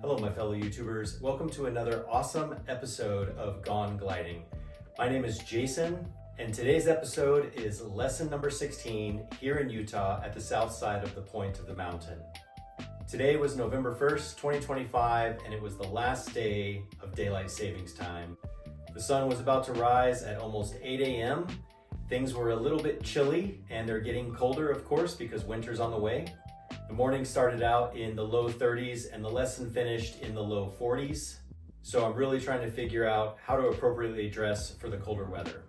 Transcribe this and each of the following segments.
Hello my fellow YouTubers, welcome to another awesome episode of Gone Gliding. My name is Jason and today's episode is lesson number 16 here in Utah at the south side of the point of the mountain. Today was November 1st, 2025 and it was the last day of daylight savings time. The sun was about to rise at almost 8 a.m. Things were a little bit chilly and they're getting colder of course because winter's on the way. The morning started out in the low 30s and the lesson finished in the low 40s. So I'm really trying to figure out how to appropriately dress for the colder weather.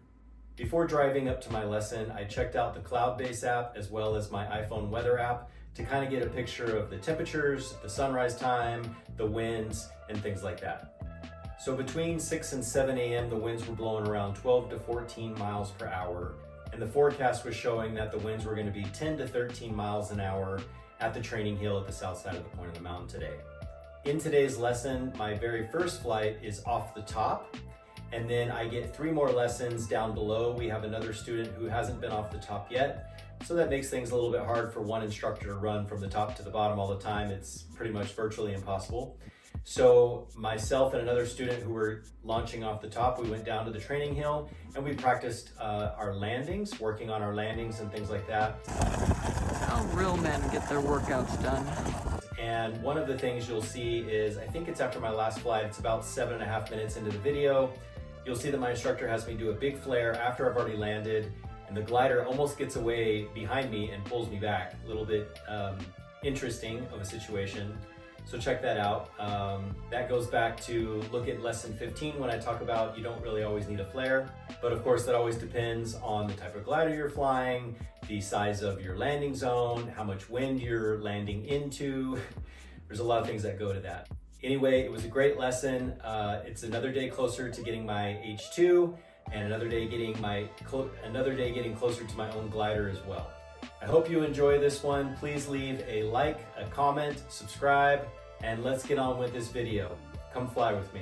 Before driving up to my lesson, I checked out the Cloudbase app as well as my iPhone weather app to kind of get a picture of the temperatures, the sunrise time, the winds, and things like that. So between 6 and 7 a.m. the winds were blowing around 12 to 14 miles per hour, and the forecast was showing that the winds were going to be 10 to 13 miles an hour at the training hill at the south side of the point of the mountain today. In today's lesson, my very first flight is off the top, and then I get 3 more lessons down below. We have another student who hasn't been off the top yet, so that makes things a little bit hard for one instructor to run from the top to the bottom all the time. It's pretty much virtually impossible. So myself and another student who were launching off the top, we went down to the training hill and we practiced our landings, working on our landings and things like that. How real men get their workouts done. And one of the things you'll see is, I think it's after my last flight, it's about 7.5 minutes into the video, you'll see that my instructor has me do a big flare after I've already landed, and the glider almost gets away behind me and pulls me back. A little bit interesting of a situation. So check that out. That goes back to look at lesson 15 when I talk about you don't really always need a flare. But of course that always depends on the type of glider you're flying, the size of your landing zone, how much wind you're landing into. There's a lot of things that go to that. Anyway, it was a great lesson. It's another day closer to getting my H2 and another day getting closer to my own glider as well. I hope you enjoy this one. Please leave a like, a comment, subscribe, and let's get on with this video. Come fly with me.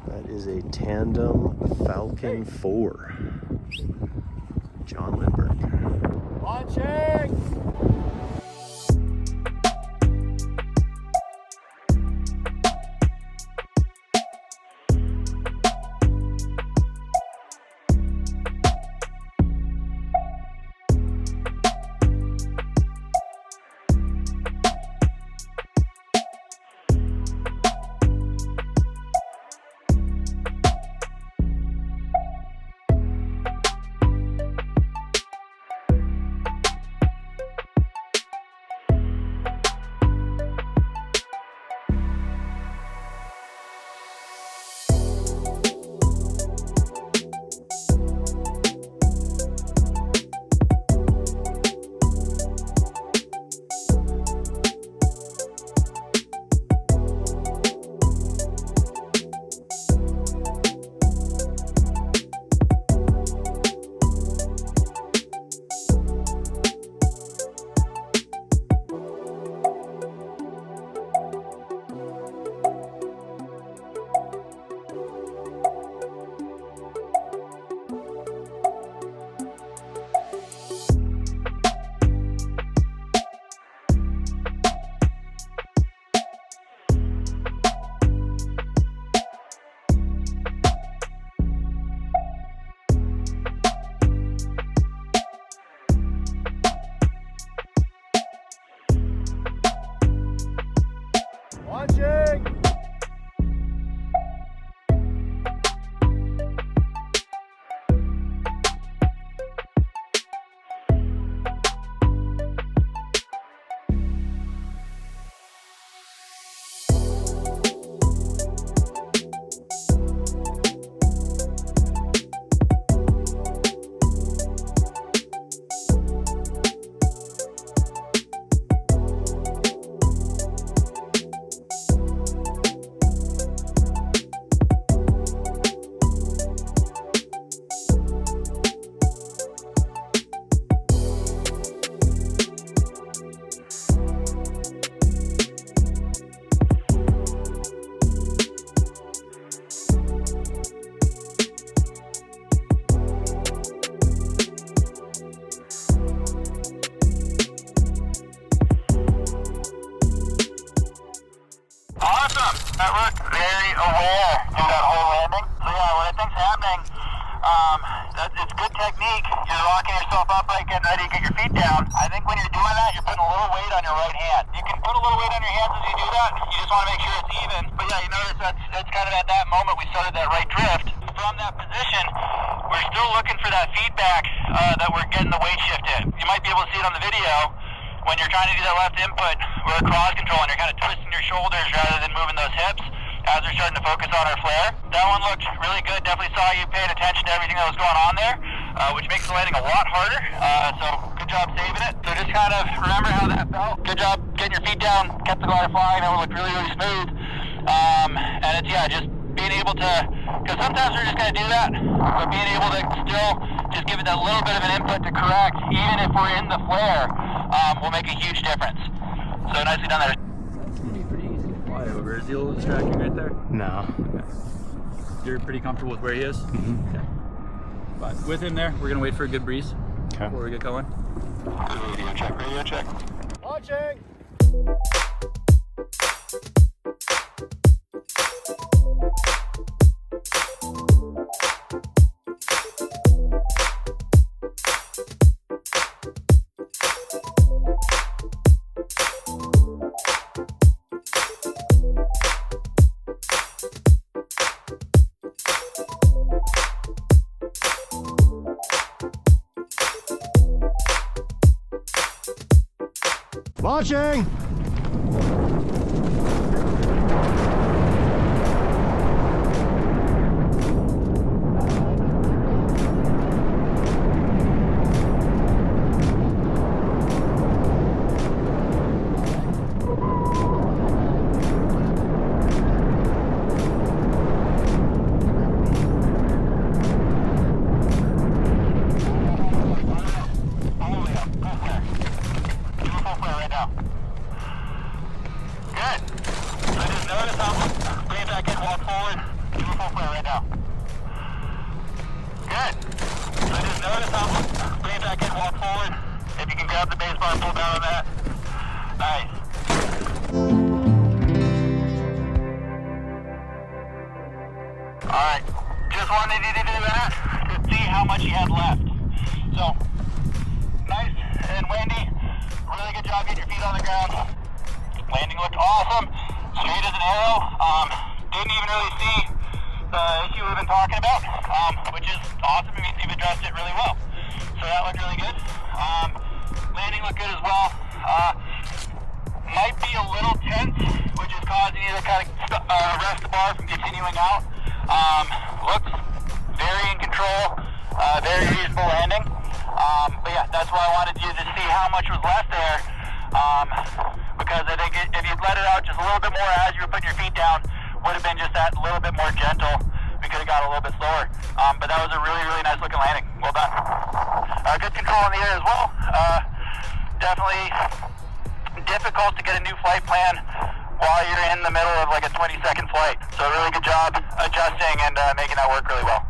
That is a tandem Falcon 4. John Lindbergh. Launching! Launching! Awesome. That worked. Very aware through that whole landing. So yeah, what I think's happening, it's good technique. You're locking yourself up right, getting ready to get your feet down. I think when you're doing that, you're putting a little weight on your right hand. You can put a little weight on your hands as you do that. You just want to make sure it's even. But yeah, you notice that's kind of at that moment we started that right drift. From that position, we're still looking for that feedback that we're getting the weight shift in. You might be able to see it on the video. When you're trying to do that left input, we're cross controlling. You're kind of twisting your shoulders rather than moving those hips as we're starting to focus on our flare. That one looked really good. Definitely saw you paying attention to everything that was going on there, which makes the landing a lot harder. So good job saving it. So just kind of remember how that felt. Good job getting your feet down, kept the glider flying. That one looked really, really smooth. And it's, yeah, just being able to, because sometimes we're just going to do that, but being able to still just give it that little bit of an input to correct, even if we're in the flare, will make a huge difference. So nicely done there. That's going to be pretty easy to fly over. Is he a little distracting right there? No. Okay. You're pretty comfortable with where he is? Mm-hmm. Okay. But with him there, we're going to wait for a good breeze before we get going. Radio check, radio check. Launching! Launching! Alright, just wanted you to do that to see how much you had left. So, nice and windy. Really good job getting your feet on the ground. Landing looked awesome. Straight as an arrow. Didn't even really see the issue we've been talking about, which is awesome. It means you've addressed it really well. So that looked really good. Landing looked good as well. Might be a little tense, which is causing you to kind of rest the bar from continuing out. Looks very in control, very reasonable landing. But yeah, that's why I wanted you to see how much was left there. Because I think if you'd let it out just a little bit more as you were putting your feet down, would have been just that little bit more gentle. We could have got a little bit slower. But that was a really, really nice looking landing. Well done. Good control in the air as well. Definitely difficult to get a new flight plan while you're in the middle of like a 20-second flight. So really good job adjusting and making that work really well.